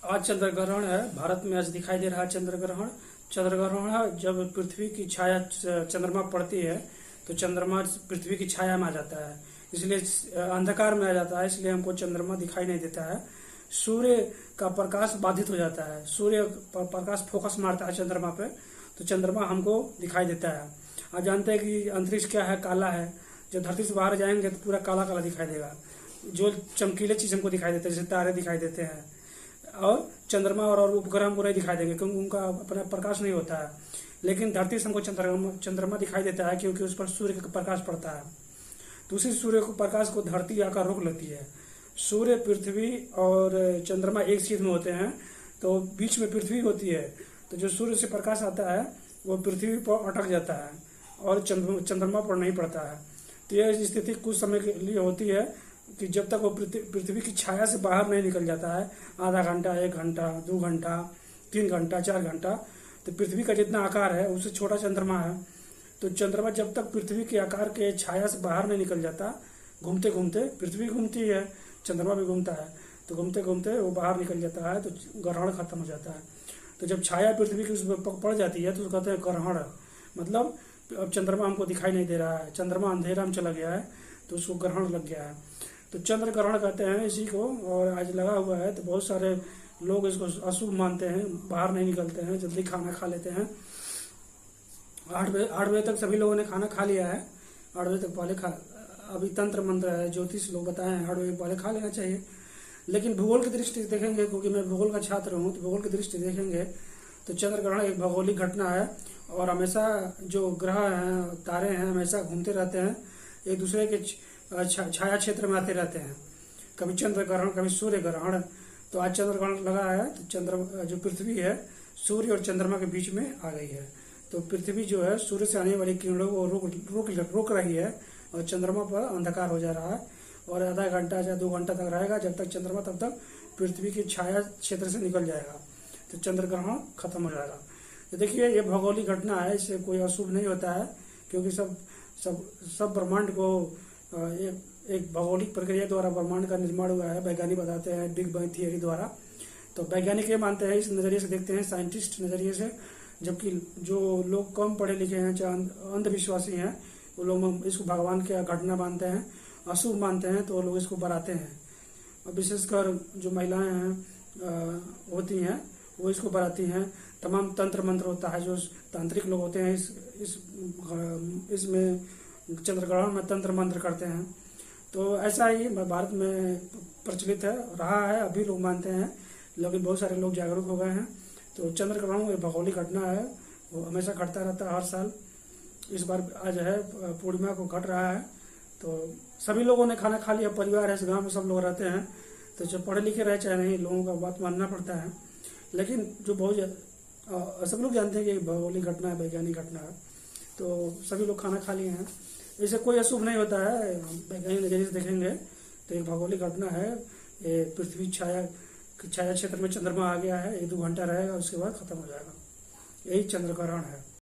आज चंद्र ग्रहण है। भारत में आज दिखाई दे रहा है चंद्र ग्रहण। चंद्र ग्रहण है जब पृथ्वी की छाया चंद्रमा पड़ती है तो चंद्रमा पृथ्वी की छाया में आ जाता है, इसलिए अंधकार में आ जाता है, इसलिए हमको चंद्रमा दिखाई नहीं देता है। सूर्य का प्रकाश बाधित हो जाता है, सूर्य प्रकाश फोकस मारता है चंद्रमा पे तो चंद्रमा हमको दिखाई देता है। आप जानते हैं कि अंतरिक्ष क्या है, काला है। जब धरती से बाहर जाएंगे तो पूरा काला काला दिखाई देगा। जो चमकीले चीज हमको दिखाई देते हैं जैसे तारे दिखाई देते हैं, और चंद्रमा और उपग्रह हमको नहीं दिखाई देंगे क्योंकि उनका अपना प्रकाश नहीं होता है। लेकिन धरती से हमको चंद्रमा दिखाई देता है क्योंकि उस पर सूर्य का प्रकाश पड़ता है। तो उसी सूर्य को प्रकाश को धरती आकर रोक लेती है। सूर्य, पृथ्वी और चंद्रमा एक चीज में होते हैं तो बीच में पृथ्वी होती है, तो जो सूर्य से प्रकाश आता है वो पृथ्वी पर अटक जाता है और चंद्रमा पर नहीं पड़ता है। तो यह स्थिति कुछ समय के लिए होती है कि जब तक वो पृथ्वी की छाया से बाहर नहीं निकल जाता है, आधा घंटा, 1 घंटा, 2 घंटा, 3 घंटा, 4 घंटा, तो पृथ्वी का जितना आकार है उससे छोटा चंद्रमा है। तो चंद्रमा जब तक पृथ्वी के आकार के छाया से बाहर नहीं निकल जाता, घूमते घूमते पृथ्वी घूमती है, चंद्रमा भी घूमता है, तो घूमते घूमते वो बाहर निकल जाता है तो ग्रहण खत्म हो जाता है। तो जब छाया पृथ्वी की उसमें पड़ जाती है तो उसको कहते हैं ग्रहण। मतलब अब चंद्रमा हमको दिखाई नहीं दे रहा है, चंद्रमा अंधेरा में चला गया है तो उसको ग्रहण लग गया है, तो चंद्र ग्रहण कहते हैं इसी को। और आज लगा हुआ है तो बहुत सारे लोग इसको अशुभ मानते हैं, बाहर नहीं निकलते हैं, जल्दी खाना खा लेते हैं। 8 बजे तक सभी लोगों ने खाना खा लिया है। 8 बजे तक पहले अभी तंत्र मंत्र है, ज्योतिष लोग बताए हैं 8 बजे पहले खा लेना चाहिए। लेकिन भूगोल की दृष्टि से देखेंगे, क्योंकि मैं भूगोल का छात्र हूँ, तो भूगोल की दृष्टि से देखेंगे तो चंद्र ग्रहण एक भौगोलिक घटना है और हमेशा जो ग्रह हैं, तारे हैं, हमेशा घूमते रहते हैं, एक दूसरे के छाया क्षेत्र में आते रहते हैं। कभी चंद्र ग्रहण, कभी सूर्य ग्रहण। तो आज चंद्र ग्रहण लगा है तो चंद्र जो पृथ्वी है सूर्य और चंद्रमा के बीच में आ गई है। तो पृथ्वी जो है सूर्य से आने वाली किरणों को रोक रही है और चंद्रमा पर अंधकार हो जा रहा है और आधा घंटा या 2 घंटा तक रहेगा। जब तक चंद्रमा तब तक पृथ्वी की छाया क्षेत्र से निकल जाएगा तो चंद्र ग्रहण खत्म हो जाएगा। तो देखिए ये भौगोलिक घटना है, इससे कोई अशुभ नहीं होता है, क्योंकि सब ब्रह्मांड को एक भौगोलिक प्रक्रिया द्वारा ब्रह्मांड का निर्माण हुआ है। वैज्ञानिक बताते हैं बिग बैंग थियरी द्वारा। तो वैज्ञानिक ये मानते हैं, इस नजरिए से देखते हैं, साइंटिस्ट नजरिए से। जबकि जो लोग कम पढ़े लिखे हैं, चाहे अंधविश्वासी हैं, वो लोग इसको भगवान की घटना मानते हैं, अशुभ मानते हैं, तो वो लोग इसको बढ़ाते हैं। और विशेषकर जो महिलाएं हैं होती हैं वो इसको बढ़ाती हैं। तमाम तंत्र मंत्र होता है, जो तांत्रिक लोग होते हैं इसमें चंद्र ग्रहण में तंत्र मंत्र करते हैं। तो ऐसा ही भारत में प्रचलित है, रहा है, अभी लोग मानते हैं, लेकिन बहुत सारे लोग जागरूक हो गए हैं। तो चंद्र ग्रहण एक भौगोलिक घटना है, वो हमेशा घटता रहता है हर साल। इस बार आज है पूर्णिमा को घट रहा है। तो सभी लोगों ने खाना खा लिया, परिवार है, इस गाँव में सब लोग रहते हैं, तो जो पढ़े लिखे रहे चाहे नहीं, लोगों का बात मानना पड़ता है। लेकिन जो सब लोग जानते हैं कि भौगोलिक घटना है, वैज्ञानिक घटना है, तो सभी लोग खाना खा लिए हैं। इससे कोई अशुभ नहीं होता है। वैज्ञानिक नजरिए से देखेंगे तो एक भौगोलिक घटना है। ये पृथ्वी छाया क्षेत्र में चंद्रमा आ गया है, 1-2 घंटा रहेगा, उसके बाद खत्म हो जाएगा। यही चंद्र ग्रहण है।